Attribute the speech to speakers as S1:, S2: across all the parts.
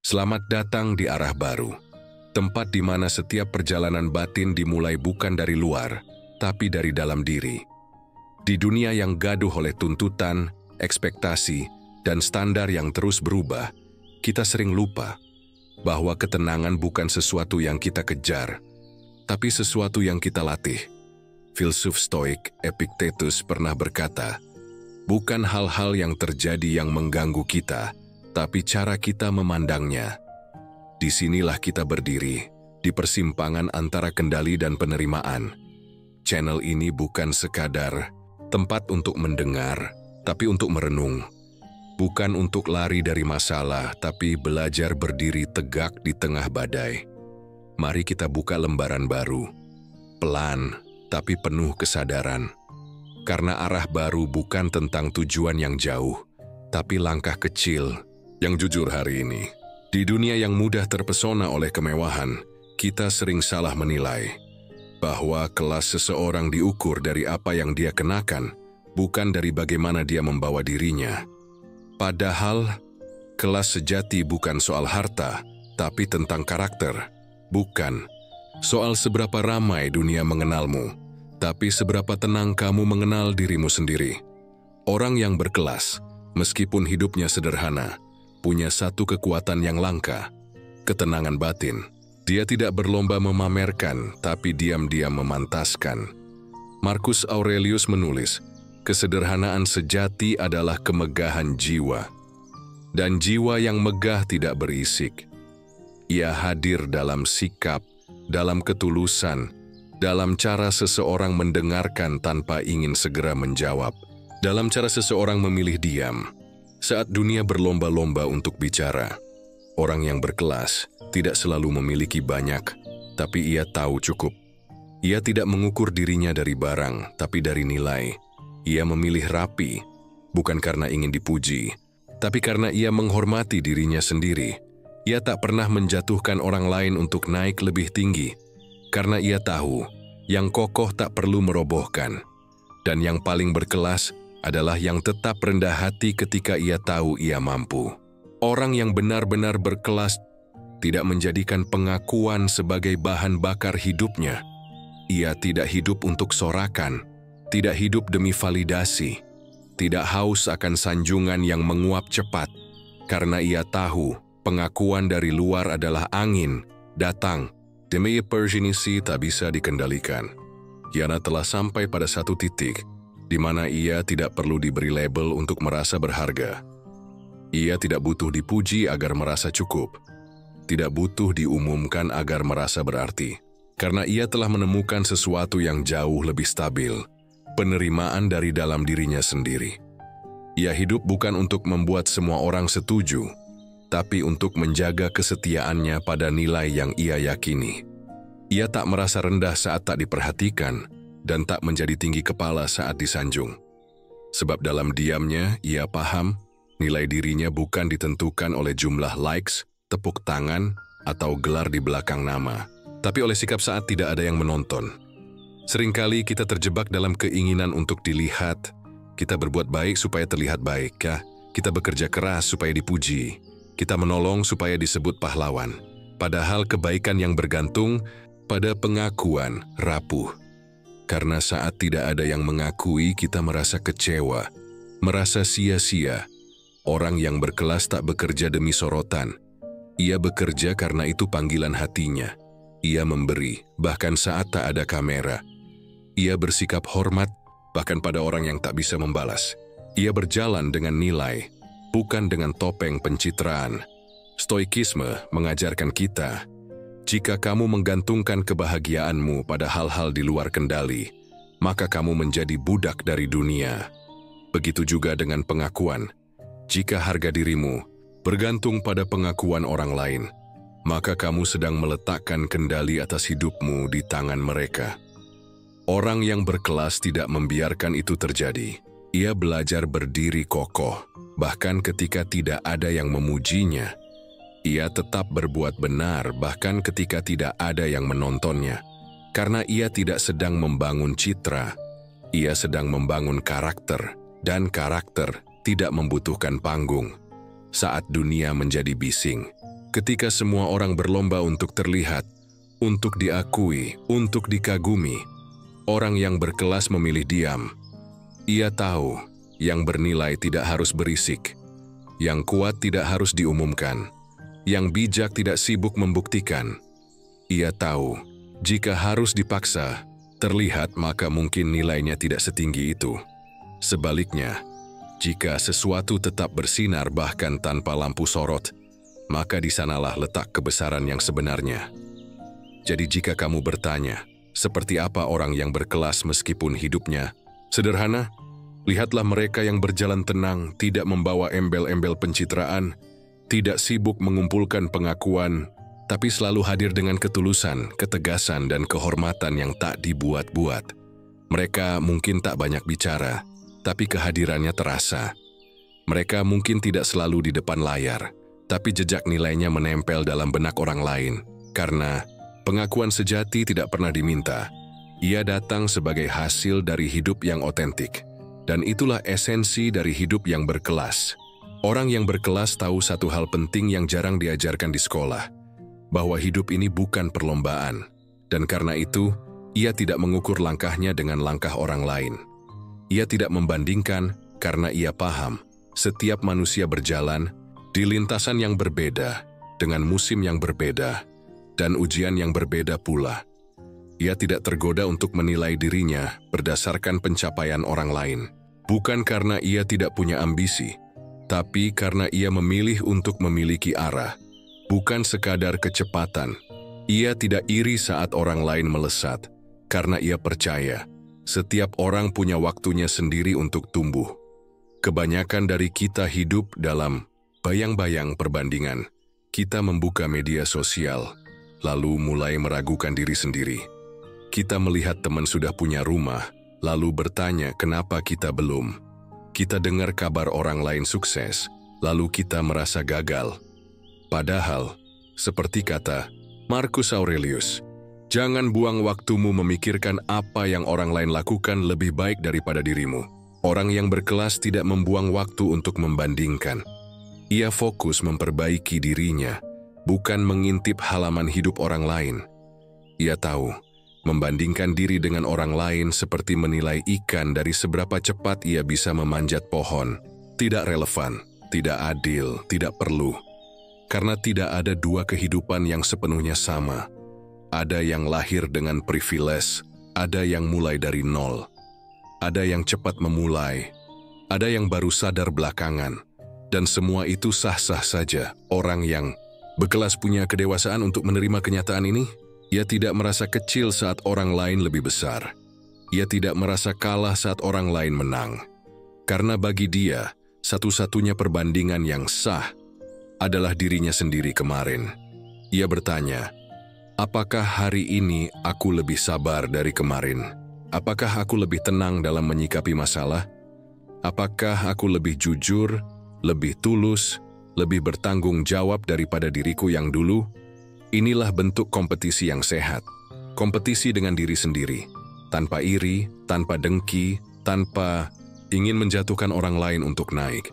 S1: Selamat datang di arah baru, tempat di mana setiap perjalanan batin dimulai bukan dari luar, tapi dari dalam diri. Di dunia yang gaduh oleh tuntutan, ekspektasi, dan standar yang terus berubah, kita sering lupa bahwa ketenangan bukan sesuatu yang kita kejar, tapi sesuatu yang kita latih. Filsuf Stoik Epictetus pernah berkata, "Bukan hal-hal yang terjadi yang mengganggu kita, tapi cara kita memandangnya." Disinilah kita berdiri, di persimpangan antara kendali dan penerimaan. Channel ini bukan sekadar tempat untuk mendengar, tapi untuk merenung. Bukan untuk lari dari masalah, tapi belajar berdiri tegak di tengah badai. Mari kita buka lembaran baru, pelan tapi penuh kesadaran. Karena arah baru bukan tentang tujuan yang jauh, tapi langkah kecil. Yang jujur hari ini, di dunia yang mudah terpesona oleh kemewahan, kita sering salah menilai bahwa kelas seseorang diukur dari apa yang dia kenakan, bukan dari bagaimana dia membawa dirinya. Padahal, kelas sejati bukan soal harta, tapi tentang karakter. Bukan soal seberapa ramai dunia mengenalmu, tapi seberapa tenang kamu mengenal dirimu sendiri. Orang yang berkelas, meskipun hidupnya sederhana, punya satu kekuatan yang langka, ketenangan batin. Dia tidak berlomba memamerkan, tapi diam-diam memantaskan. Marcus Aurelius menulis, kesederhanaan sejati adalah kemegahan jiwa. Dan jiwa yang megah tidak berisik. Ia hadir dalam sikap, dalam ketulusan, dalam cara seseorang mendengarkan tanpa ingin segera menjawab, dalam cara seseorang memilih diam saat dunia berlomba-lomba untuk bicara. Orang yang berkelas tidak selalu memiliki banyak, tapi ia tahu cukup. Ia tidak mengukur dirinya dari barang, tapi dari nilai. Ia memilih rapi, bukan karena ingin dipuji, tapi karena ia menghormati dirinya sendiri. Ia tak pernah menjatuhkan orang lain untuk naik lebih tinggi, karena ia tahu yang kokoh tak perlu merobohkan. Dan yang paling berkelas adalah yang tetap rendah hati ketika ia tahu ia mampu. Orang yang benar-benar berkelas tidak menjadikan pengakuan sebagai bahan bakar hidupnya. Ia tidak hidup untuk sorakan, tidak hidup demi validasi, tidak haus akan sanjungan yang menguap cepat, karena ia tahu pengakuan dari luar adalah angin, datang, demi persinisi tak bisa dikendalikan. Yana telah sampai pada satu titik di mana ia tidak perlu diberi label untuk merasa berharga. Ia tidak butuh dipuji agar merasa cukup, tidak butuh diumumkan agar merasa berarti, karena ia telah menemukan sesuatu yang jauh lebih stabil, penerimaan dari dalam dirinya sendiri. Ia hidup bukan untuk membuat semua orang setuju, tapi untuk menjaga kesetiaannya pada nilai yang ia yakini. Ia tak merasa rendah saat tak diperhatikan, dan tak menjadi tinggi kepala saat disanjung. Sebab dalam diamnya, ia paham nilai dirinya bukan ditentukan oleh jumlah likes, tepuk tangan, atau gelar di belakang nama, tapi oleh sikap saat tidak ada yang menonton. Seringkali kita terjebak dalam keinginan untuk dilihat. Kita berbuat baik supaya terlihat baik, ya? Kita bekerja keras supaya dipuji. Kita menolong supaya disebut pahlawan. Padahal kebaikan yang bergantung pada pengakuan rapuh. Karena saat tidak ada yang mengakui, kita merasa kecewa, merasa sia-sia. Orang yang berkelas tak bekerja demi sorotan. Ia bekerja karena itu panggilan hatinya. Ia memberi, bahkan saat tak ada kamera. Ia bersikap hormat, bahkan pada orang yang tak bisa membalas. Ia berjalan dengan nilai, bukan dengan topeng pencitraan. Stoikisme mengajarkan kita, jika kamu menggantungkan kebahagiaanmu pada hal-hal di luar kendali, maka kamu menjadi budak dari dunia. Begitu juga dengan pengakuan. Jika harga dirimu bergantung pada pengakuan orang lain, maka kamu sedang meletakkan kendali atas hidupmu di tangan mereka. Orang yang berkelas tidak membiarkan itu terjadi. Ia belajar berdiri kokoh, bahkan ketika tidak ada yang memujinya. Ia tetap berbuat benar bahkan ketika tidak ada yang menontonnya. Karena ia tidak sedang membangun citra, ia sedang membangun karakter, dan karakter tidak membutuhkan panggung. Saat dunia menjadi bising, Ketika semua orang berlomba untuk terlihat, untuk diakui, untuk dikagumi, orang yang berkelas memilih diam. Ia tahu, yang bernilai tidak harus berisik, yang kuat tidak harus diumumkan, yang bijak tidak sibuk membuktikan. Ia tahu, jika harus dipaksa terlihat maka mungkin nilainya tidak setinggi itu. Sebaliknya, jika sesuatu tetap bersinar bahkan tanpa lampu sorot, maka di sanalah letak kebesaran yang sebenarnya. Jadi jika kamu bertanya, seperti apa orang yang berkelas meskipun hidupnya sederhana? Lihatlah mereka yang berjalan tenang, tidak membawa embel-embel pencitraan, tidak sibuk mengumpulkan pengakuan, tapi selalu hadir dengan ketulusan, ketegasan, dan kehormatan yang tak dibuat-buat. Mereka mungkin tak banyak bicara, tapi kehadirannya terasa. Mereka mungkin tidak selalu di depan layar, tapi jejak nilainya menempel dalam benak orang lain. Karena pengakuan sejati tidak pernah diminta. Ia datang sebagai hasil dari hidup yang otentik. Dan itulah esensi dari hidup yang berkelas. Orang yang berkelas tahu satu hal penting yang jarang diajarkan di sekolah, bahwa hidup ini bukan perlombaan, dan karena itu, ia tidak mengukur langkahnya dengan langkah orang lain. Ia tidak membandingkan karena ia paham, setiap manusia berjalan di lintasan yang berbeda, dengan musim yang berbeda, dan ujian yang berbeda pula. Ia tidak tergoda untuk menilai dirinya berdasarkan pencapaian orang lain, bukan karena ia tidak punya ambisi, tapi karena ia memilih untuk memiliki arah. Bukan sekadar kecepatan. Ia tidak iri saat orang lain melesat, karena ia percaya setiap orang punya waktunya sendiri untuk tumbuh. Kebanyakan dari kita hidup dalam bayang-bayang perbandingan. Kita membuka media sosial, lalu mulai meragukan diri sendiri. Kita melihat teman sudah punya rumah, lalu bertanya kenapa kita belum. Kita dengar kabar orang lain sukses, lalu kita merasa gagal. Padahal, seperti kata Marcus Aurelius, jangan buang waktumu memikirkan apa yang orang lain lakukan lebih baik daripada dirimu. Orang yang berkelas tidak membuang waktu untuk membandingkan. Ia fokus memperbaiki dirinya, bukan mengintip halaman hidup orang lain. Ia tahu, membandingkan diri dengan orang lain seperti menilai ikan dari seberapa cepat ia bisa memanjat pohon. Tidak relevan, tidak adil, tidak perlu. Karena tidak ada dua kehidupan yang sepenuhnya sama. Ada yang lahir dengan privilege, ada yang mulai dari nol. Ada yang cepat memulai, ada yang baru sadar belakangan. Dan semua itu sah-sah saja. Orang yang berkelas punya kedewasaan untuk menerima kenyataan ini. Ia tidak merasa kecil saat orang lain lebih besar. Ia tidak merasa kalah saat orang lain menang. Karena bagi dia, satu-satunya perbandingan yang sah adalah dirinya sendiri kemarin. Ia bertanya, apakah hari ini aku lebih sabar dari kemarin? Apakah aku lebih tenang dalam menyikapi masalah? Apakah aku lebih jujur, lebih tulus, lebih bertanggung jawab daripada diriku yang dulu? Inilah bentuk kompetisi yang sehat. Kompetisi dengan diri sendiri, tanpa iri, tanpa dengki, tanpa ingin menjatuhkan orang lain untuk naik.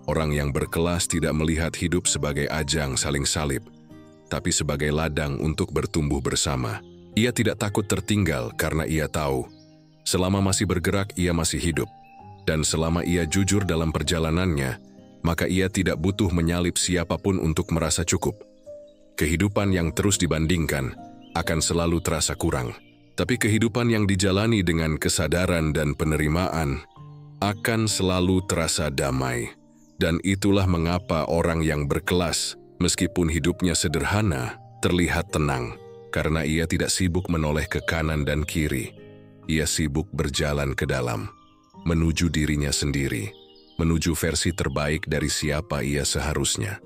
S1: Orang yang berkelas tidak melihat hidup sebagai ajang saling salib, tapi sebagai ladang untuk bertumbuh bersama. Ia tidak takut tertinggal karena ia tahu, selama masih bergerak ia masih hidup. Dan selama ia jujur dalam perjalanannya, maka ia tidak butuh menyalip siapapun untuk merasa cukup. Kehidupan yang terus dibandingkan akan selalu terasa kurang. Tapi kehidupan yang dijalani dengan kesadaran dan penerimaan akan selalu terasa damai. Dan itulah mengapa orang yang berkelas, meskipun hidupnya sederhana, terlihat tenang. Karena ia tidak sibuk menoleh ke kanan dan kiri. Ia sibuk berjalan ke dalam, menuju dirinya sendiri, menuju versi terbaik dari siapa ia seharusnya.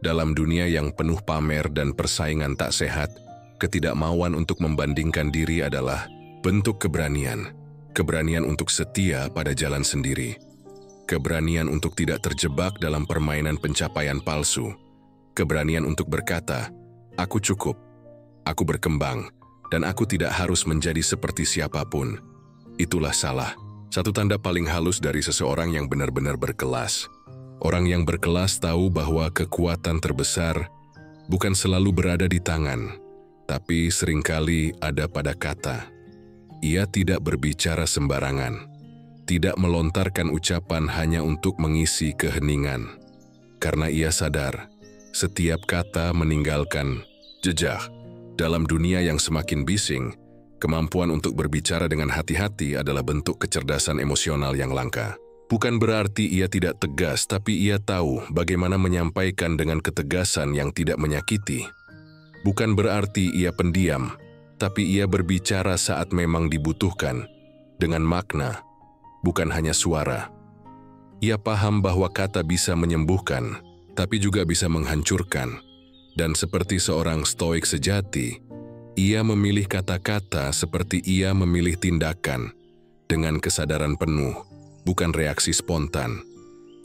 S1: Dalam dunia yang penuh pamer dan persaingan tak sehat, ketidakmauan untuk membandingkan diri adalah bentuk keberanian. Keberanian untuk setia pada jalan sendiri. Keberanian untuk tidak terjebak dalam permainan pencapaian palsu. Keberanian untuk berkata, aku cukup, aku berkembang, dan aku tidak harus menjadi seperti siapapun. Itulah salah. Satu tanda paling halus dari seseorang yang benar-benar berkelas. Orang yang berkelas tahu bahwa kekuatan terbesar bukan selalu berada di tangan, tapi seringkali ada pada kata. Ia tidak berbicara sembarangan, tidak melontarkan ucapan hanya untuk mengisi keheningan. Karena ia sadar, setiap kata meninggalkan jejak. Dalam dunia yang semakin bising, kemampuan untuk berbicara dengan hati-hati adalah bentuk kecerdasan emosional yang langka. Bukan berarti ia tidak tegas, tapi ia tahu bagaimana menyampaikan dengan ketegasan yang tidak menyakiti. Bukan berarti ia pendiam, tapi ia berbicara saat memang dibutuhkan, dengan makna, bukan hanya suara. Ia paham bahwa kata bisa menyembuhkan, tapi juga bisa menghancurkan. Dan seperti seorang stoik sejati, ia memilih kata-kata seperti ia memilih tindakan, dengan kesadaran penuh, bukan reaksi spontan.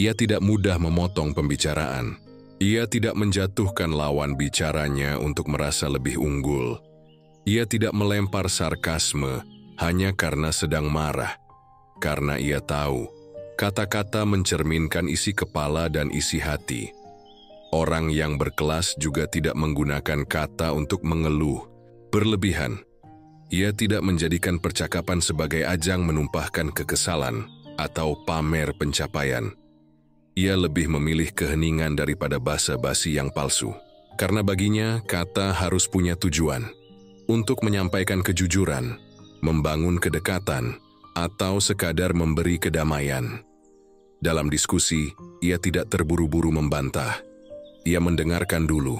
S1: Ia tidak mudah memotong pembicaraan. Ia tidak menjatuhkan lawan bicaranya untuk merasa lebih unggul. Ia tidak melempar sarkasme hanya karena sedang marah. Karena ia tahu, kata-kata mencerminkan isi kepala dan isi hati. Orang yang berkelas juga tidak menggunakan kata untuk mengeluh berlebihan. Ia tidak menjadikan percakapan sebagai ajang menumpahkan kekesalan atau pamer pencapaian. Ia lebih memilih keheningan daripada basa-basi yang palsu. Karena baginya, kata harus punya tujuan. Untuk menyampaikan kejujuran, membangun kedekatan, atau sekadar memberi kedamaian. Dalam diskusi, ia tidak terburu-buru membantah. Ia mendengarkan dulu.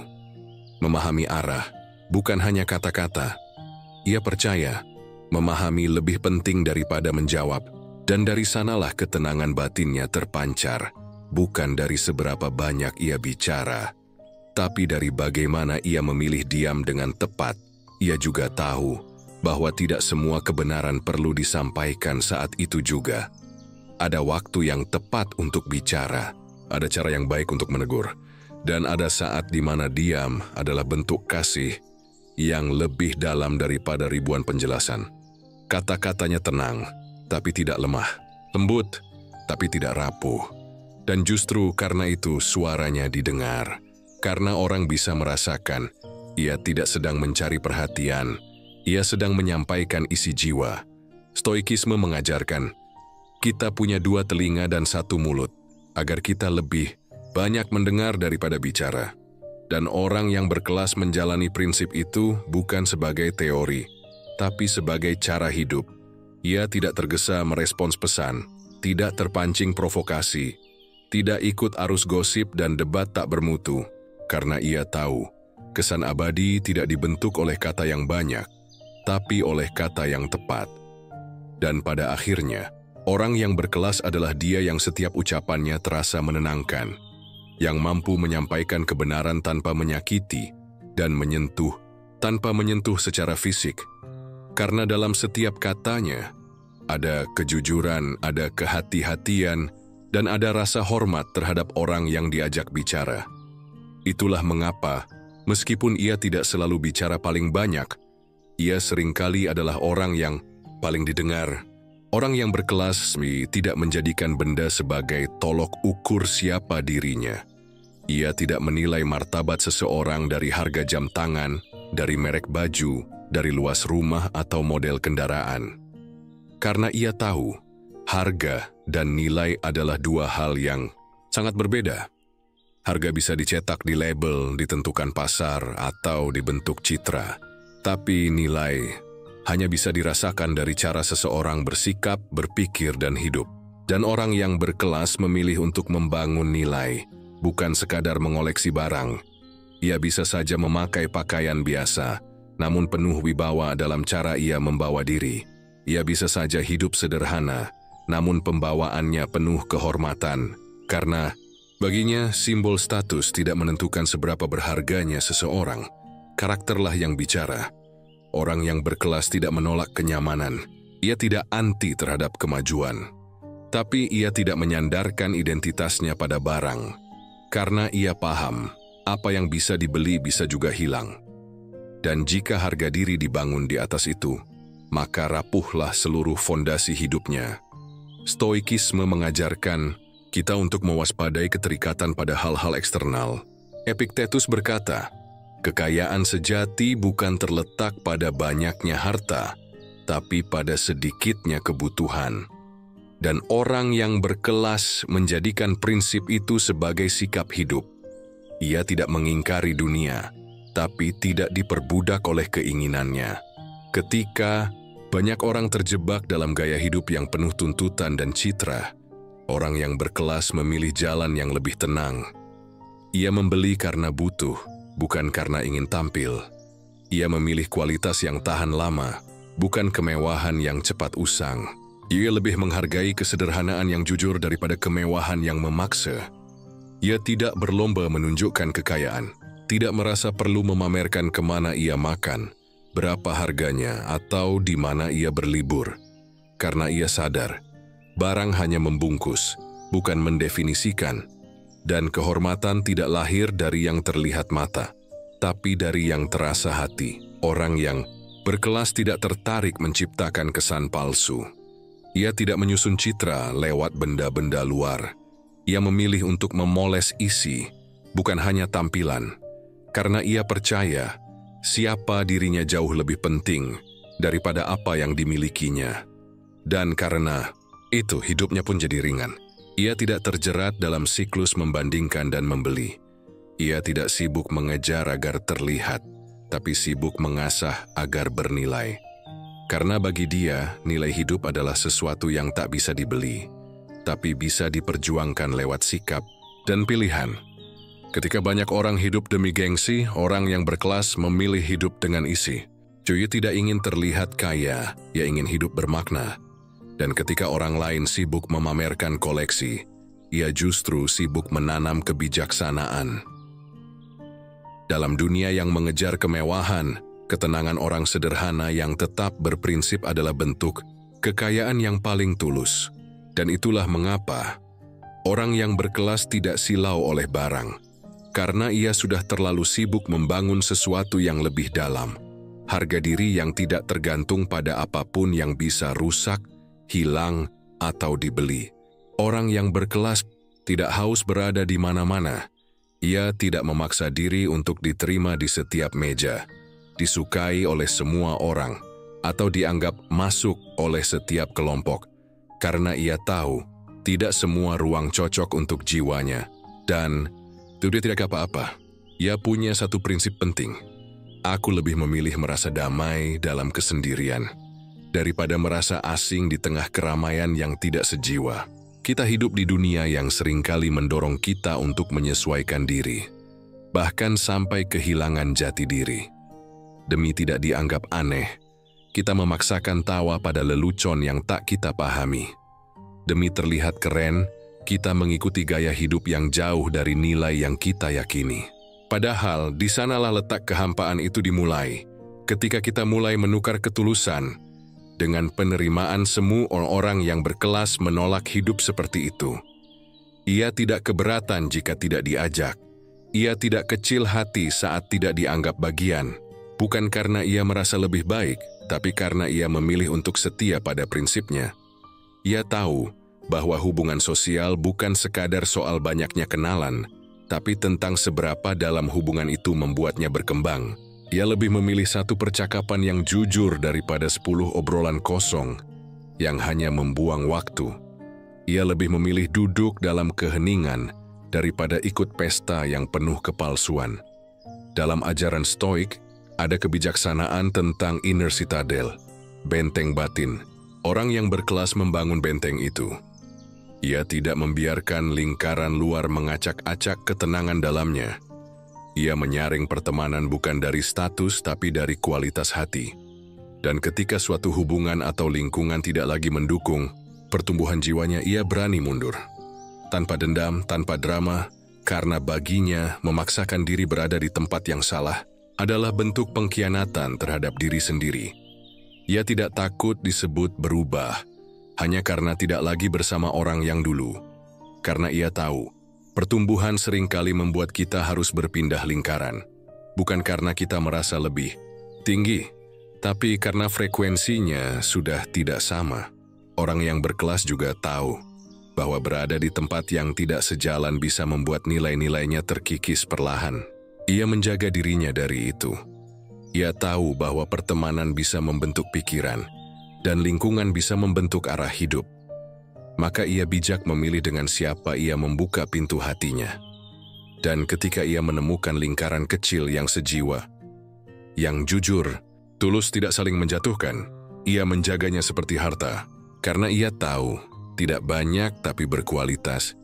S1: Memahami arah, bukan hanya kata-kata. Ia percaya, memahami lebih penting daripada menjawab. Dan dari sanalah ketenangan batinnya terpancar, bukan dari seberapa banyak ia bicara, tapi dari bagaimana ia memilih diam dengan tepat. Ia juga tahu bahwa tidak semua kebenaran perlu disampaikan saat itu juga. Ada waktu yang tepat untuk bicara, ada cara yang baik untuk menegur, dan ada saat di mana diam adalah bentuk kasih yang lebih dalam daripada ribuan penjelasan. Kata-katanya tenang, tapi tidak lemah, lembut, tapi tidak rapuh. Dan justru karena itu suaranya didengar, karena orang bisa merasakan, ia tidak sedang mencari perhatian, ia sedang menyampaikan isi jiwa. Stoikisme mengajarkan, kita punya 2 telinga dan 1 mulut, agar kita lebih banyak mendengar daripada bicara. Dan orang yang berkelas menjalani prinsip itu bukan sebagai teori, tapi sebagai cara hidup. Ia tidak tergesa merespons pesan, tidak terpancing provokasi, tidak ikut arus gosip dan debat tak bermutu, karena ia tahu, kesan abadi tidak dibentuk oleh kata yang banyak, tapi oleh kata yang tepat. Dan pada akhirnya, orang yang berkelas adalah dia yang setiap ucapannya terasa menenangkan, yang mampu menyampaikan kebenaran tanpa menyakiti, dan menyentuh, tanpa menyentuh secara fisik. Karena dalam setiap katanya, ada kejujuran, ada kehati-hatian, dan ada rasa hormat terhadap orang yang diajak bicara. Itulah mengapa, meskipun ia tidak selalu bicara paling banyak, ia seringkali adalah orang yang paling didengar. Orang yang berkelas tidak menjadikan benda sebagai tolok ukur siapa dirinya. Ia tidak menilai martabat seseorang dari harga jam tangan, dari merek baju, dari luas rumah atau model kendaraan. Karena ia tahu, harga dan nilai adalah 2 hal yang sangat berbeda. Harga bisa dicetak di label, ditentukan pasar, atau dibentuk citra. Tapi nilai hanya bisa dirasakan dari cara seseorang bersikap, berpikir, dan hidup. Dan orang yang berkelas memilih untuk membangun nilai, bukan sekadar mengoleksi barang. Ia bisa saja memakai pakaian biasa, namun penuh wibawa dalam cara ia membawa diri. Ia bisa saja hidup sederhana, namun pembawaannya penuh kehormatan. Karena baginya simbol status tidak menentukan seberapa berharganya seseorang. Karakterlah yang bicara. Orang yang berkelas tidak menolak kenyamanan. Ia tidak anti terhadap kemajuan. Tapi ia tidak menyandarkan identitasnya pada barang. Karena ia paham, apa yang bisa dibeli bisa juga hilang. Dan jika harga diri dibangun di atas itu, maka rapuhlah seluruh fondasi hidupnya. Stoikisme mengajarkan kita untuk mewaspadai keterikatan pada hal-hal eksternal. Epictetus berkata, kekayaan sejati bukan terletak pada banyaknya harta, tapi pada sedikitnya kebutuhan. Dan orang yang berkelas menjadikan prinsip itu sebagai sikap hidup. Ia tidak mengingkari dunia, tapi tidak diperbudak oleh keinginannya. Ketika banyak orang terjebak dalam gaya hidup yang penuh tuntutan dan citra, orang yang berkelas memilih jalan yang lebih tenang. Ia membeli karena butuh, bukan karena ingin tampil. Ia memilih kualitas yang tahan lama, bukan kemewahan yang cepat usang. Ia lebih menghargai kesederhanaan yang jujur daripada kemewahan yang memaksa. Ia tidak berlomba menunjukkan kekayaan, tidak merasa perlu memamerkan kemana ia makan, berapa harganya, atau di mana ia berlibur. Karena ia sadar, barang hanya membungkus, bukan mendefinisikan, dan kehormatan tidak lahir dari yang terlihat mata, tapi dari yang terasa hati. Orang yang berkelas tidak tertarik menciptakan kesan palsu. Ia tidak menyusun citra lewat benda-benda luar. Ia memilih untuk memoles isi, bukan hanya tampilan, karena ia percaya siapa dirinya jauh lebih penting daripada apa yang dimilikinya. Dan karena itu hidupnya pun jadi ringan. Ia tidak terjerat dalam siklus membandingkan dan membeli. Ia tidak sibuk mengejar agar terlihat, tapi sibuk mengasah agar bernilai. Karena bagi dia, nilai hidup adalah sesuatu yang tak bisa dibeli, tapi bisa diperjuangkan lewat sikap dan pilihan. Ketika banyak orang hidup demi gengsi, orang yang berkelas memilih hidup dengan isi. Ia tidak ingin terlihat kaya, ia ingin hidup bermakna. Dan ketika orang lain sibuk memamerkan koleksi, ia justru sibuk menanam kebijaksanaan. Dalam dunia yang mengejar kemewahan, ketenangan orang sederhana yang tetap berprinsip adalah bentuk kekayaan yang paling tulus. Dan itulah mengapa orang yang berkelas tidak silau oleh barang, karena ia sudah terlalu sibuk membangun sesuatu yang lebih dalam. Harga diri yang tidak tergantung pada apapun yang bisa rusak, hilang, atau dibeli. Orang yang berkelas tidak haus berada di mana-mana. Ia tidak memaksa diri untuk diterima di setiap meja, disukai oleh semua orang, atau dianggap masuk oleh setiap kelompok, karena ia tahu tidak semua ruang cocok untuk jiwanya. Dan itu dia tidak apa-apa. Ia punya satu prinsip penting. Aku lebih memilih merasa damai dalam kesendirian, daripada merasa asing di tengah keramaian yang tidak sejiwa. Kita hidup di dunia yang seringkali mendorong kita untuk menyesuaikan diri, bahkan sampai kehilangan jati diri. Demi tidak dianggap aneh, kita memaksakan tawa pada lelucon yang tak kita pahami. Demi terlihat keren, kita mengikuti gaya hidup yang jauh dari nilai yang kita yakini. Padahal, di sanalah letak kehampaan itu dimulai, ketika kita mulai menukar ketulusan dengan penerimaan. Semua orang yang berkelas menolak hidup seperti itu. Ia tidak keberatan jika tidak diajak. Ia tidak kecil hati saat tidak dianggap bagian. Bukan karena ia merasa lebih baik, tapi karena ia memilih untuk setia pada prinsipnya. Ia tahu bahwa hubungan sosial bukan sekadar soal banyaknya kenalan, tapi tentang seberapa dalam hubungan itu membuatnya berkembang. Ia lebih memilih satu percakapan yang jujur daripada 10 obrolan kosong yang hanya membuang waktu. Ia lebih memilih duduk dalam keheningan daripada ikut pesta yang penuh kepalsuan. Dalam ajaran Stoik, ada kebijaksanaan tentang inner citadel, benteng batin. Orang yang berkelas membangun benteng itu. Ia tidak membiarkan lingkaran luar mengacak-acak ketenangan dalamnya. Ia menyaring pertemanan bukan dari status tapi dari kualitas hati. Dan ketika suatu hubungan atau lingkungan tidak lagi mendukung pertumbuhan jiwanya, ia berani mundur. Tanpa dendam, tanpa drama, karena baginya memaksakan diri berada di tempat yang salah adalah bentuk pengkhianatan terhadap diri sendiri. Ia tidak takut disebut berubah, hanya karena tidak lagi bersama orang yang dulu. Karena ia tahu, pertumbuhan seringkali membuat kita harus berpindah lingkaran. Bukan karena kita merasa lebih tinggi, tapi karena frekuensinya sudah tidak sama. Orang yang berkelas juga tahu bahwa berada di tempat yang tidak sejalan bisa membuat nilai-nilainya terkikis perlahan. Ia menjaga dirinya dari itu. Ia tahu bahwa pertemanan bisa membentuk pikiran, dan lingkungan bisa membentuk arah hidup. Maka ia bijak memilih dengan siapa ia membuka pintu hatinya. Dan ketika ia menemukan lingkaran kecil yang sejiwa, yang jujur, tulus, tidak saling menjatuhkan, ia menjaganya seperti harta, karena ia tahu tidak banyak tapi berkualitas,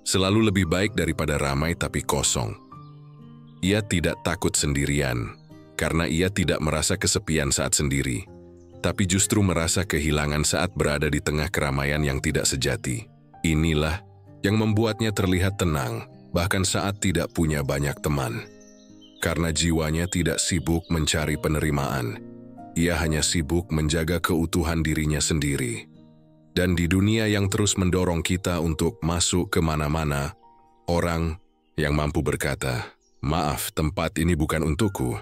S1: selalu lebih baik daripada ramai tapi kosong. Ia tidak takut sendirian, karena ia tidak merasa kesepian saat sendiri, tapi justru merasa kehilangan saat berada di tengah keramaian yang tidak sejati. Inilah yang membuatnya terlihat tenang, bahkan saat tidak punya banyak teman. Karena jiwanya tidak sibuk mencari penerimaan, ia hanya sibuk menjaga keutuhan dirinya sendiri. Dan di dunia yang terus mendorong kita untuk masuk kemana-mana, orang yang mampu berkata, "Maaf, tempat ini bukan untukku,"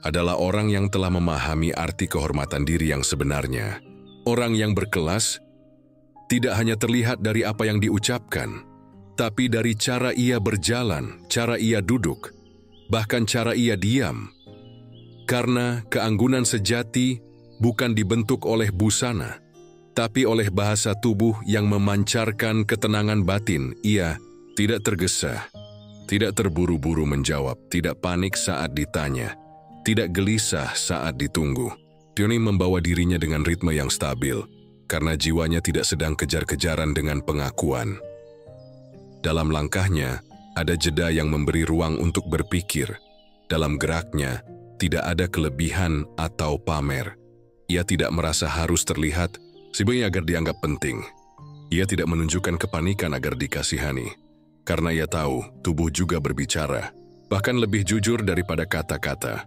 S1: adalah orang yang telah memahami arti kehormatan diri yang sebenarnya. Orang yang berkelas tidak hanya terlihat dari apa yang diucapkan, tapi dari cara ia berjalan, cara ia duduk, bahkan cara ia diam. Karena keanggunan sejati bukan dibentuk oleh busana, tapi oleh bahasa tubuh yang memancarkan ketenangan batin. Ia tidak tergesa, tidak terburu-buru menjawab, tidak panik saat ditanya, tidak gelisah saat ditunggu. Tioni membawa dirinya dengan ritme yang stabil, karena jiwanya tidak sedang kejar-kejaran dengan pengakuan. Dalam langkahnya, ada jeda yang memberi ruang untuk berpikir. Dalam geraknya, tidak ada kelebihan atau pamer. Ia tidak merasa harus terlihat sibuk agar dianggap penting. Ia tidak menunjukkan kepanikan agar dikasihani, karena ia tahu tubuh juga berbicara, bahkan lebih jujur daripada kata-kata.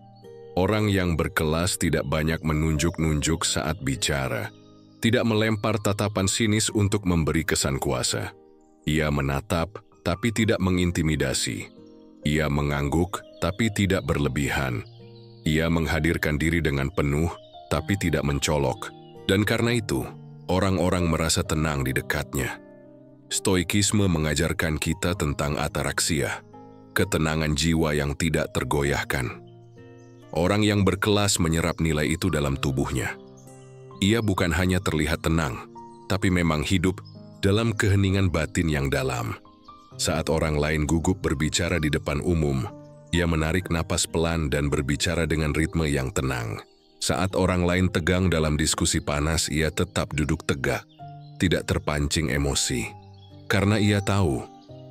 S1: Orang yang berkelas tidak banyak menunjuk-nunjuk saat bicara, tidak melempar tatapan sinis untuk memberi kesan kuasa. Ia menatap, tapi tidak mengintimidasi. Ia mengangguk, tapi tidak berlebihan. Ia menghadirkan diri dengan penuh, tapi tidak mencolok. Dan karena itu, orang-orang merasa tenang di dekatnya. Stoikisme mengajarkan kita tentang ataraksia, ketenangan jiwa yang tidak tergoyahkan. Orang yang berkelas menyerap nilai itu dalam tubuhnya. Ia bukan hanya terlihat tenang, tapi memang hidup dalam keheningan batin yang dalam. Saat orang lain gugup berbicara di depan umum, ia menarik napas pelan dan berbicara dengan ritme yang tenang. Saat orang lain tegang dalam diskusi panas, ia tetap duduk tegak, tidak terpancing emosi. Karena ia tahu,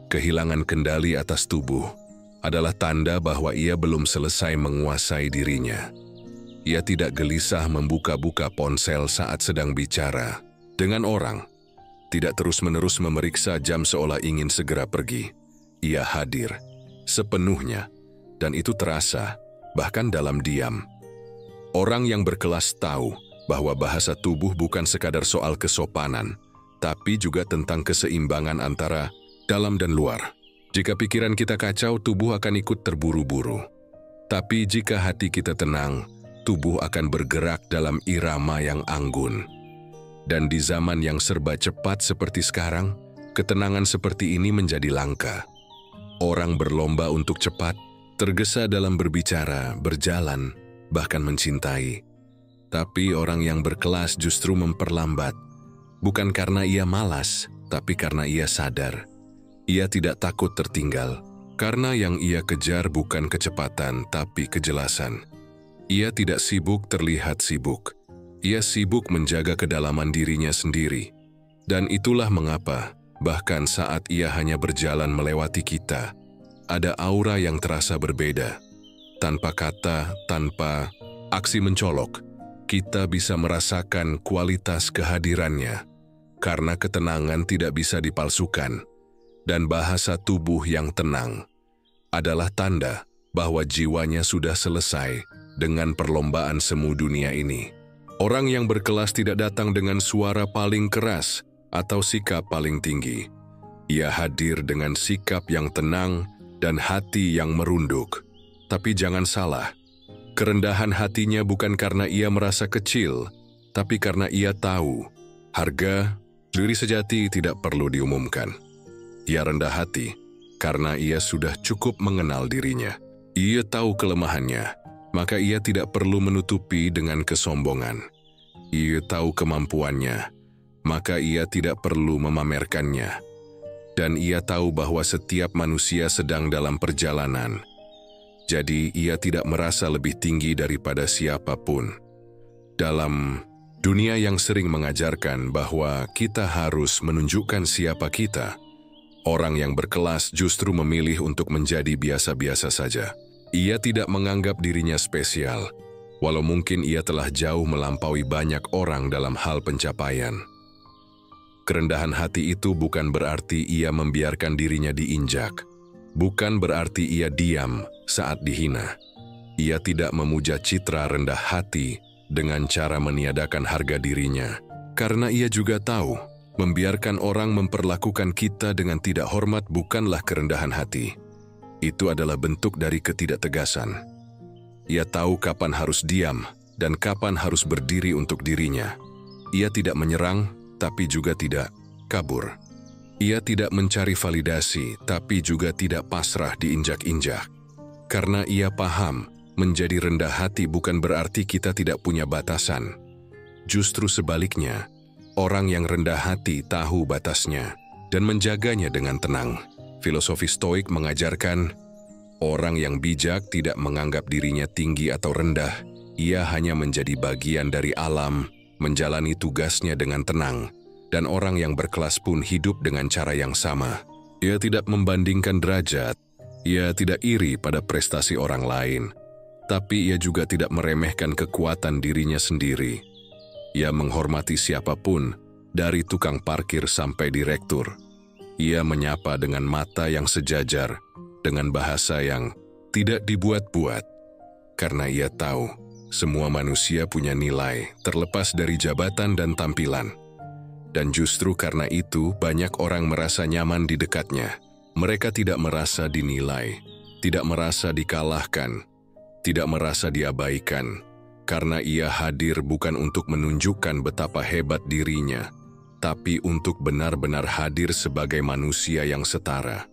S1: kehilangan kendali atas tubuh adalah tanda bahwa ia belum selesai menguasai dirinya. Ia tidak gelisah membuka-buka ponsel saat sedang bicara dengan orang, tidak terus-menerus memeriksa jam seolah ingin segera pergi. Ia hadir sepenuhnya, dan itu terasa, bahkan dalam diam. Orang yang berkelas tahu bahwa bahasa tubuh bukan sekadar soal kesopanan, tapi juga tentang keseimbangan antara dalam dan luar. Jika pikiran kita kacau, tubuh akan ikut terburu-buru. Tapi jika hati kita tenang, tubuh akan bergerak dalam irama yang anggun. Dan di zaman yang serba cepat seperti sekarang, ketenangan seperti ini menjadi langka. Orang berlomba untuk cepat, tergesa dalam berbicara, berjalan, bahkan mencintai. Tapi orang yang berkelas justru memperlambat, bukan karena ia malas, tapi karena ia sadar. Ia tidak takut tertinggal, karena yang ia kejar bukan kecepatan, tapi kejelasan. Ia tidak sibuk terlihat sibuk. Ia sibuk menjaga kedalaman dirinya sendiri. Dan itulah mengapa, bahkan saat ia hanya berjalan melewati kita, ada aura yang terasa berbeda. Tanpa kata, tanpa aksi mencolok, kita bisa merasakan kualitas kehadirannya. Karena ketenangan tidak bisa dipalsukan, dan bahasa tubuh yang tenang adalah tanda bahwa jiwanya sudah selesai dengan perlombaan semu dunia ini. Orang yang berkelas tidak datang dengan suara paling keras atau sikap paling tinggi. Ia hadir dengan sikap yang tenang dan hati yang merunduk. Tapi jangan salah, kerendahan hatinya bukan karena ia merasa kecil, tapi karena ia tahu harga Diri sejati tidak perlu diumumkan. Ia rendah hati karena ia sudah cukup mengenal dirinya. Ia tahu kelemahannya, maka ia tidak perlu menutupi dengan kesombongan. Ia tahu kemampuannya, maka ia tidak perlu memamerkannya. Dan ia tahu bahwa setiap manusia sedang dalam perjalanan. Jadi ia tidak merasa lebih tinggi daripada siapapun. Dalam dunia yang sering mengajarkan bahwa kita harus menunjukkan siapa kita, orang yang berkelas justru memilih untuk menjadi biasa-biasa saja. Ia tidak menganggap dirinya spesial, walau mungkin ia telah jauh melampaui banyak orang dalam hal pencapaian. Kerendahan hati itu bukan berarti ia membiarkan dirinya diinjak. Bukan berarti ia diam saat dihina. Ia tidak memuja citra rendah hati dengan cara meniadakan harga dirinya. Karena ia juga tahu, membiarkan orang memperlakukan kita dengan tidak hormat bukanlah kerendahan hati. Itu adalah bentuk dari ketidaktegasan. Ia tahu kapan harus diam dan kapan harus berdiri untuk dirinya. Ia tidak menyerang, tapi juga tidak kabur. Ia tidak mencari validasi, tapi juga tidak pasrah diinjak-injak. Karena ia paham, menjadi rendah hati bukan berarti kita tidak punya batasan. Justru sebaliknya, orang yang rendah hati tahu batasnya dan menjaganya dengan tenang. Filosofi Stoik mengajarkan, orang yang bijak tidak menganggap dirinya tinggi atau rendah. Ia hanya menjadi bagian dari alam, menjalani tugasnya dengan tenang. Dan orang yang berkelas pun hidup dengan cara yang sama. Ia tidak membandingkan derajat, ia tidak iri pada prestasi orang lain, tapi ia juga tidak meremehkan kekuatan dirinya sendiri. Ia menghormati siapapun, dari tukang parkir sampai direktur. Ia menyapa dengan mata yang sejajar, dengan bahasa yang tidak dibuat-buat. Karena ia tahu, semua manusia punya nilai, terlepas dari jabatan dan tampilan. Dan justru karena itu, banyak orang merasa nyaman di dekatnya. Mereka tidak merasa dinilai, tidak merasa dikalahkan, tidak merasa diabaikan. Karena ia hadir bukan untuk menunjukkan betapa hebat dirinya, tapi untuk benar-benar hadir sebagai manusia yang setara.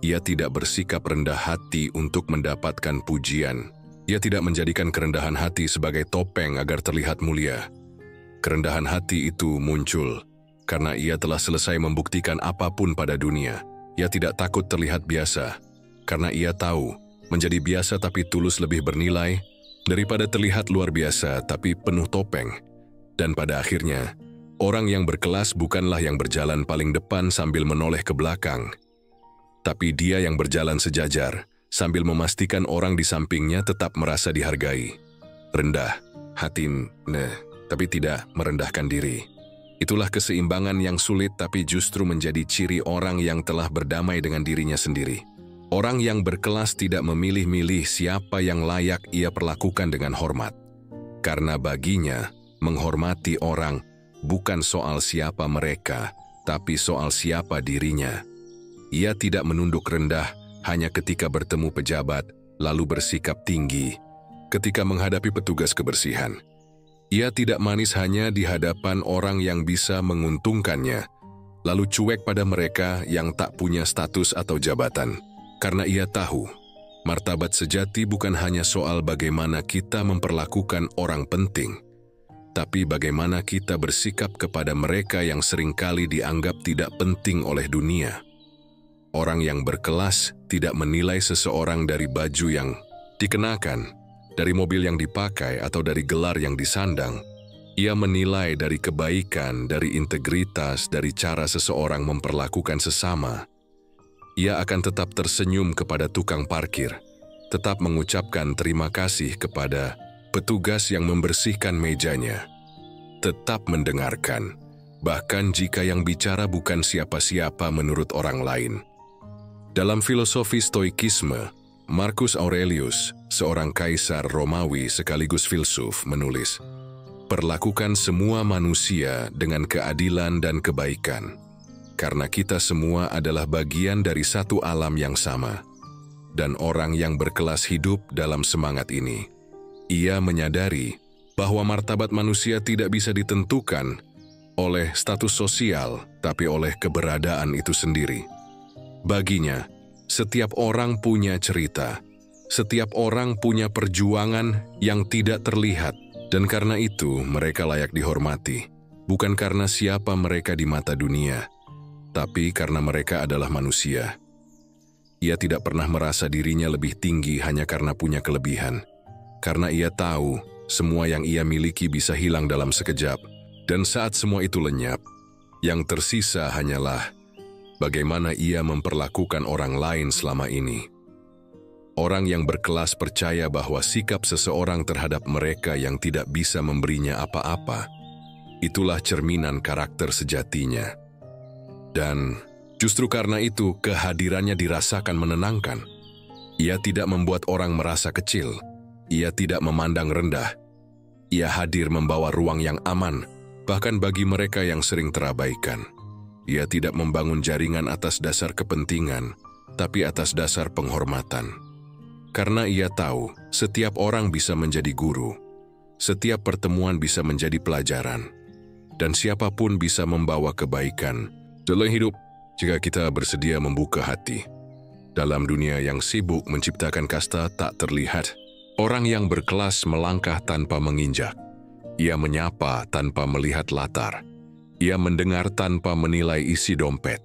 S1: Ia tidak bersikap rendah hati untuk mendapatkan pujian. Ia tidak menjadikan kerendahan hati sebagai topeng agar terlihat mulia. Kerendahan hati itu muncul karena ia telah selesai membuktikan apapun pada dunia. Ia tidak takut terlihat biasa, karena ia tahu menjadi biasa tapi tulus lebih bernilai daripada terlihat luar biasa tapi penuh topeng. Dan pada akhirnya, orang yang berkelas bukanlah yang berjalan paling depan sambil menoleh ke belakang, tapi dia yang berjalan sejajar sambil memastikan orang di sampingnya tetap merasa dihargai. Rendah hati, tapi tidak merendahkan diri. Itulah keseimbangan yang sulit tapi justru menjadi ciri orang yang telah berdamai dengan dirinya sendiri. Orang yang berkelas tidak memilih-milih siapa yang layak ia perlakukan dengan hormat. Karena baginya, menghormati orang bukan soal siapa mereka, tapi soal siapa dirinya. Ia tidak menunduk rendah hanya ketika bertemu pejabat, lalu bersikap tinggi ketika menghadapi petugas kebersihan. Ia tidak manis hanya di hadapan orang yang bisa menguntungkannya, lalu cuek pada mereka yang tak punya status atau jabatan. Karena ia tahu, martabat sejati bukan hanya soal bagaimana kita memperlakukan orang penting, tapi bagaimana kita bersikap kepada mereka yang seringkali dianggap tidak penting oleh dunia. Orang yang berkelas tidak menilai seseorang dari baju yang dikenakan, dari mobil yang dipakai atau dari gelar yang disandang. Ia menilai dari kebaikan, dari integritas, dari cara seseorang memperlakukan sesama. Ia akan tetap tersenyum kepada tukang parkir, tetap mengucapkan terima kasih kepada petugas yang membersihkan mejanya, tetap mendengarkan, bahkan jika yang bicara bukan siapa-siapa menurut orang lain. Dalam filosofi Stoikisme, Marcus Aurelius, seorang kaisar Romawi sekaligus filsuf, menulis, "Perlakukan semua manusia dengan keadilan dan kebaikan, karena kita semua adalah bagian dari satu alam yang sama." Dan orang yang berkelas hidup dalam semangat ini. Ia menyadari bahwa martabat manusia tidak bisa ditentukan oleh status sosial, tapi oleh keberadaan itu sendiri. Baginya, setiap orang punya cerita, setiap orang punya perjuangan yang tidak terlihat, dan karena itu mereka layak dihormati, bukan karena siapa mereka di mata dunia, tapi karena mereka adalah manusia. Ia tidak pernah merasa dirinya lebih tinggi hanya karena punya kelebihan, karena ia tahu semua yang ia miliki bisa hilang dalam sekejap, dan saat semua itu lenyap, yang tersisa hanyalah bagaimana ia memperlakukan orang lain selama ini. Orang yang berkelas percaya bahwa sikap seseorang terhadap mereka yang tidak bisa memberinya apa-apa, itulah cerminan karakter sejatinya. Dan justru karena itu kehadirannya dirasakan menenangkan. Ia tidak membuat orang merasa kecil. Ia tidak memandang rendah. Ia hadir membawa ruang yang aman, bahkan bagi mereka yang sering terabaikan. Ia tidak membangun jaringan atas dasar kepentingan, tapi atas dasar penghormatan. Karena ia tahu, setiap orang bisa menjadi guru, setiap pertemuan bisa menjadi pelajaran, dan siapapun bisa membawa kebaikan dalam hidup jika kita bersedia membuka hati. Dalam dunia yang sibuk menciptakan kasta tak terlihat, orang yang berkelas melangkah tanpa menginjak. Ia menyapa tanpa melihat latar. Ia mendengar tanpa menilai isi dompet.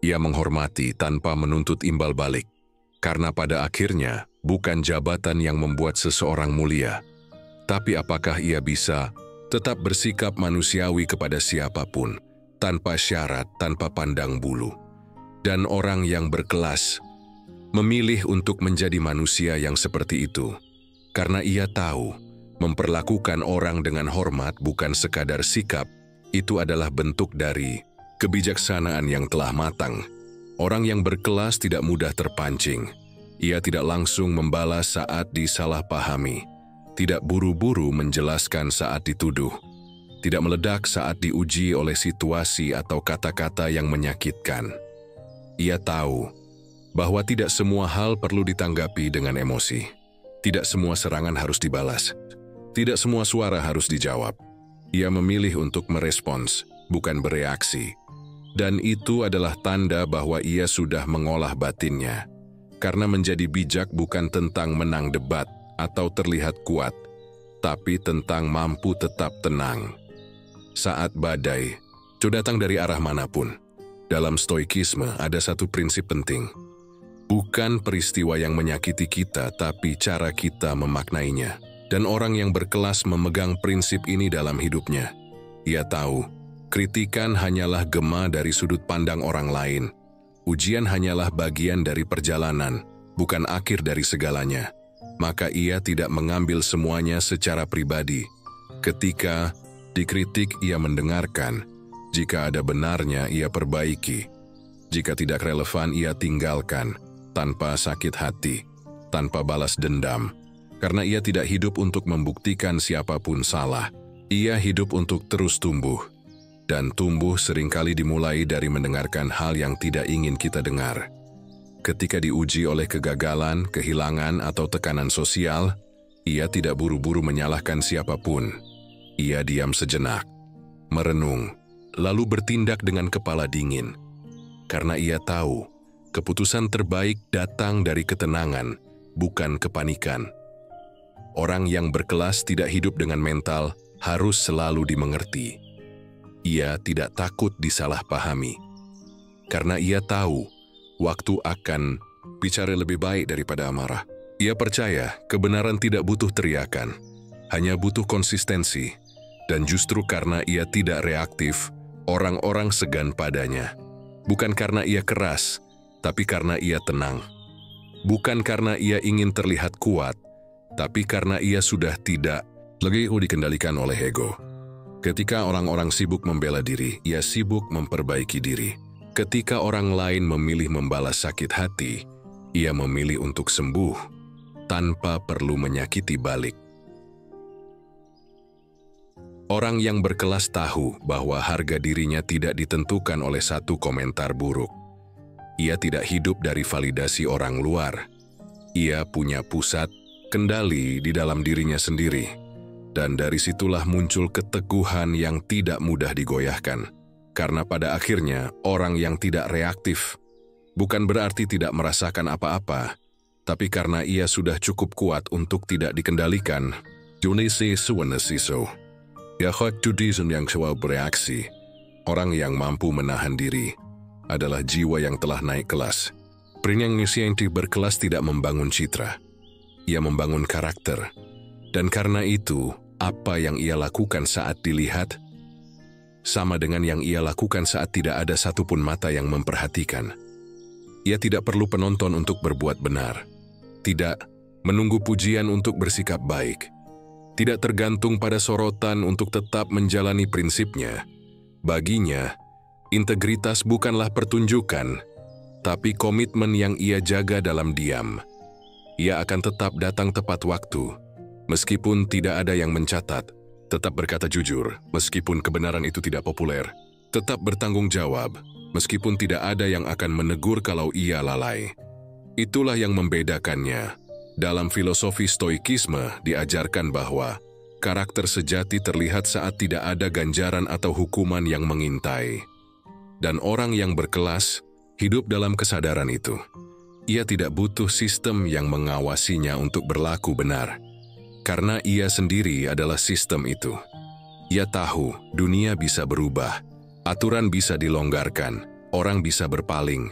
S1: Ia menghormati tanpa menuntut imbal balik. Karena pada akhirnya, bukan jabatan yang membuat seseorang mulia, tapi apakah ia bisa tetap bersikap manusiawi kepada siapapun, tanpa syarat, tanpa pandang bulu. Dan orang yang berkelas memilih untuk menjadi manusia yang seperti itu, karena ia tahu memperlakukan orang dengan hormat bukan sekadar sikap, itu adalah bentuk dari kebijaksanaan yang telah matang. Orang yang berkelas tidak mudah terpancing. Ia tidak langsung membalas saat disalahpahami, tidak buru-buru menjelaskan saat dituduh, tidak meledak saat diuji oleh situasi atau kata-kata yang menyakitkan. Ia tahu bahwa tidak semua hal perlu ditanggapi dengan emosi. Tidak semua serangan harus dibalas. Tidak semua suara harus dijawab. Ia memilih untuk merespons, bukan bereaksi. Dan itu adalah tanda bahwa ia sudah mengolah batinnya. Karena menjadi bijak bukan tentang menang debat atau terlihat kuat, tapi tentang mampu tetap tenang. Saat badai datang dari arah manapun, dalam stoikisme ada satu prinsip penting. Bukan peristiwa yang menyakiti kita, tapi cara kita memaknainya. Dan orang yang berkelas memegang prinsip ini dalam hidupnya. Ia tahu, kritikan hanyalah gema dari sudut pandang orang lain. Ujian hanyalah bagian dari perjalanan, bukan akhir dari segalanya. Maka ia tidak mengambil semuanya secara pribadi. Ketika dikritik, ia mendengarkan. Jika ada benarnya, ia perbaiki. Jika tidak relevan, ia tinggalkan. Tanpa sakit hati, tanpa balas dendam. Karena ia tidak hidup untuk membuktikan siapapun salah. Ia hidup untuk terus tumbuh. Dan tumbuh seringkali dimulai dari mendengarkan hal yang tidak ingin kita dengar. Ketika diuji oleh kegagalan, kehilangan, atau tekanan sosial, ia tidak buru-buru menyalahkan siapapun. Ia diam sejenak, merenung, lalu bertindak dengan kepala dingin. Karena ia tahu, keputusan terbaik datang dari ketenangan, bukan kepanikan. Orang yang berkelas tidak hidup dengan mental harus selalu dimengerti. Ia tidak takut disalahpahami. Karena ia tahu, waktu akan bicara lebih baik daripada amarah. Ia percaya kebenaran tidak butuh teriakan, hanya butuh konsistensi. Dan justru karena ia tidak reaktif, orang-orang segan padanya. Bukan karena ia keras, tapi karena ia tenang. Bukan karena ia ingin terlihat kuat, tapi karena ia sudah tidak lagi dikendalikan oleh ego. Ketika orang-orang sibuk membela diri, ia sibuk memperbaiki diri. Ketika orang lain memilih membalas sakit hati, ia memilih untuk sembuh, tanpa perlu menyakiti balik. Orang yang berkelas tahu bahwa harga dirinya tidak ditentukan oleh satu komentar buruk. Ia tidak hidup dari validasi orang luar. Ia punya pusat kendali di dalam dirinya sendiri. Dan dari situlah muncul keteguhan yang tidak mudah digoyahkan. Karena pada akhirnya, orang yang tidak reaktif bukan berarti tidak merasakan apa-apa, tapi karena ia sudah cukup kuat untuk tidak dikendalikan. Junisi suwanasiso. Ya haktudisun yang selalu bereaksi. Orang yang mampu menahan diri adalah jiwa yang telah naik kelas. Pernyataan yang berkelas tidak membangun citra. Ia membangun karakter. Dan karena itu, apa yang ia lakukan saat dilihat sama dengan yang ia lakukan saat tidak ada satupun mata yang memperhatikan. Ia tidak perlu penonton untuk berbuat benar. Tidak menunggu pujian untuk bersikap baik. Tidak tergantung pada sorotan untuk tetap menjalani prinsipnya. Baginya, integritas bukanlah pertunjukan, tapi komitmen yang ia jaga dalam diam. Ia akan tetap datang tepat waktu, meskipun tidak ada yang mencatat. Tetap berkata jujur, meskipun kebenaran itu tidak populer. Tetap bertanggung jawab, meskipun tidak ada yang akan menegur kalau ia lalai. Itulah yang membedakannya. Dalam filosofi stoikisme diajarkan bahwa karakter sejati terlihat saat tidak ada ganjaran atau hukuman yang mengintai. Dan orang yang berkelas hidup dalam kesadaran itu. Ia tidak butuh sistem yang mengawasinya untuk berlaku benar. Karena ia sendiri adalah sistem itu. Ia tahu dunia bisa berubah, aturan bisa dilonggarkan, orang bisa berpaling.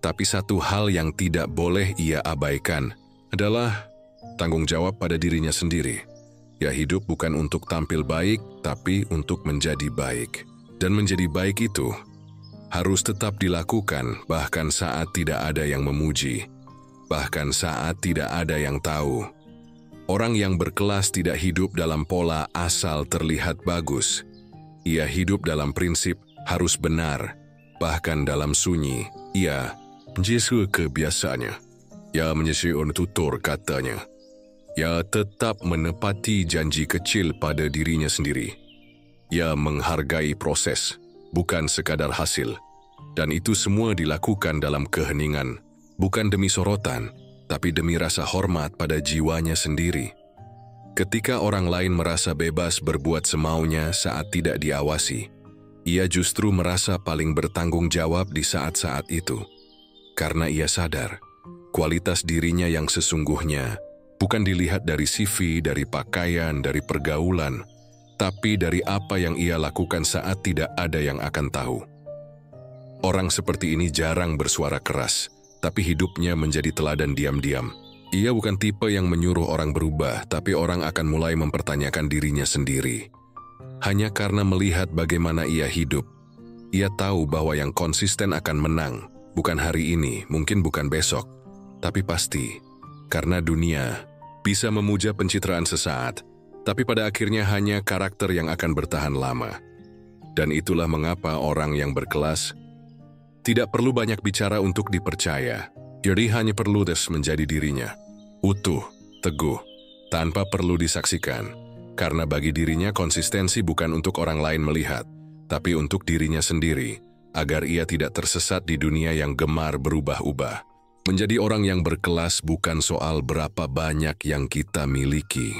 S1: Tapi satu hal yang tidak boleh ia abaikan adalah tanggung jawab pada dirinya sendiri. Ya, hidup bukan untuk tampil baik, tapi untuk menjadi baik. Dan menjadi baik itu harus tetap dilakukan bahkan saat tidak ada yang memuji, bahkan saat tidak ada yang tahu. Orang yang berkelas tidak hidup dalam pola asal terlihat bagus. Ia hidup dalam prinsip harus benar, bahkan dalam sunyi. Ia menyesuaikan kebiasaannya. Ia menyesuaikan tutur katanya. Ia tetap menepati janji kecil pada dirinya sendiri. Ia menghargai proses, bukan sekadar hasil. Dan itu semua dilakukan dalam keheningan, bukan demi sorotan, tapi demi rasa hormat pada jiwanya sendiri. Ketika orang lain merasa bebas berbuat semaunya saat tidak diawasi, ia justru merasa paling bertanggung jawab di saat-saat itu. Karena ia sadar, kualitas dirinya yang sesungguhnya bukan dilihat dari CV, dari pakaian, dari pergaulan, tapi dari apa yang ia lakukan saat tidak ada yang akan tahu. Orang seperti ini jarang bersuara keras, tapi hidupnya menjadi teladan diam-diam. Ia bukan tipe yang menyuruh orang berubah, tapi orang akan mulai mempertanyakan dirinya sendiri. Hanya karena melihat bagaimana ia hidup, ia tahu bahwa yang konsisten akan menang, bukan hari ini, mungkin bukan besok, tapi pasti. Karena dunia bisa memuja pencitraan sesaat, tapi pada akhirnya hanya karakter yang akan bertahan lama. Dan itulah mengapa orang yang berkelas tidak perlu banyak bicara untuk dipercaya. Jadi hanya perlu menjadi dirinya, utuh, teguh, tanpa perlu disaksikan. Karena bagi dirinya konsistensi bukan untuk orang lain melihat, tapi untuk dirinya sendiri, agar ia tidak tersesat di dunia yang gemar berubah-ubah. Menjadi orang yang berkelas bukan soal berapa banyak yang kita miliki,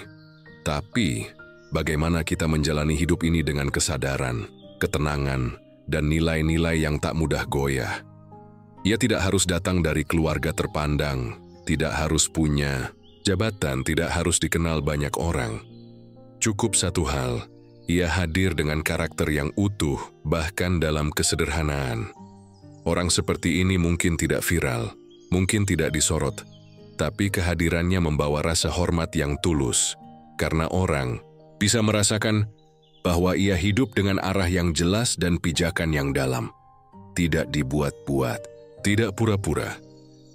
S1: tapi bagaimana kita menjalani hidup ini dengan kesadaran, ketenangan, dan nilai-nilai yang tak mudah goyah. Ia tidak harus datang dari keluarga terpandang, tidak harus punya jabatan, tidak harus dikenal banyak orang. Cukup satu hal, ia hadir dengan karakter yang utuh, bahkan dalam kesederhanaan. Orang seperti ini mungkin tidak viral, mungkin tidak disorot, tapi kehadirannya membawa rasa hormat yang tulus, karena orang bisa merasakan bahwa ia hidup dengan arah yang jelas dan pijakan yang dalam. Tidak dibuat-buat, tidak pura-pura.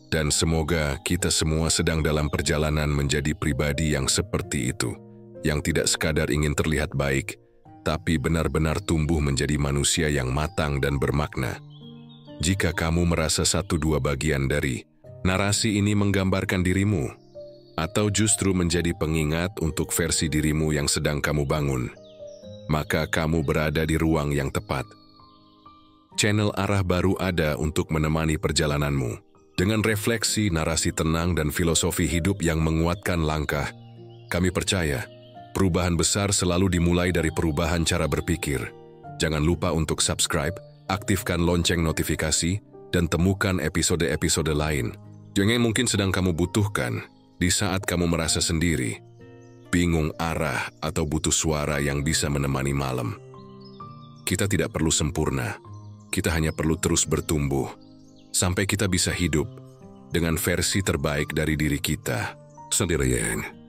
S1: Dan semoga kita semua sedang dalam perjalanan menjadi pribadi yang seperti itu, yang tidak sekadar ingin terlihat baik, tapi benar-benar tumbuh menjadi manusia yang matang dan bermakna. Jika kamu merasa 1-2 bagian dari narasi ini menggambarkan dirimu, atau justru menjadi pengingat untuk versi dirimu yang sedang kamu bangun, maka kamu berada di ruang yang tepat. Channel Arah Baru ada untuk menemani perjalananmu. Dengan refleksi, narasi tenang, dan filosofi hidup yang menguatkan langkah, kami percaya Perubahan besar selalu dimulai dari perubahan cara berpikir. Jangan lupa untuk subscribe, aktifkan lonceng notifikasi, dan temukan episode-episode lain yang mungkin sedang kamu butuhkan di saat kamu merasa sendiri, bingung arah, atau butuh suara yang bisa menemani malam. Kita tidak perlu sempurna, kita hanya perlu terus bertumbuh, sampai kita bisa hidup dengan versi terbaik dari diri kita sendirian.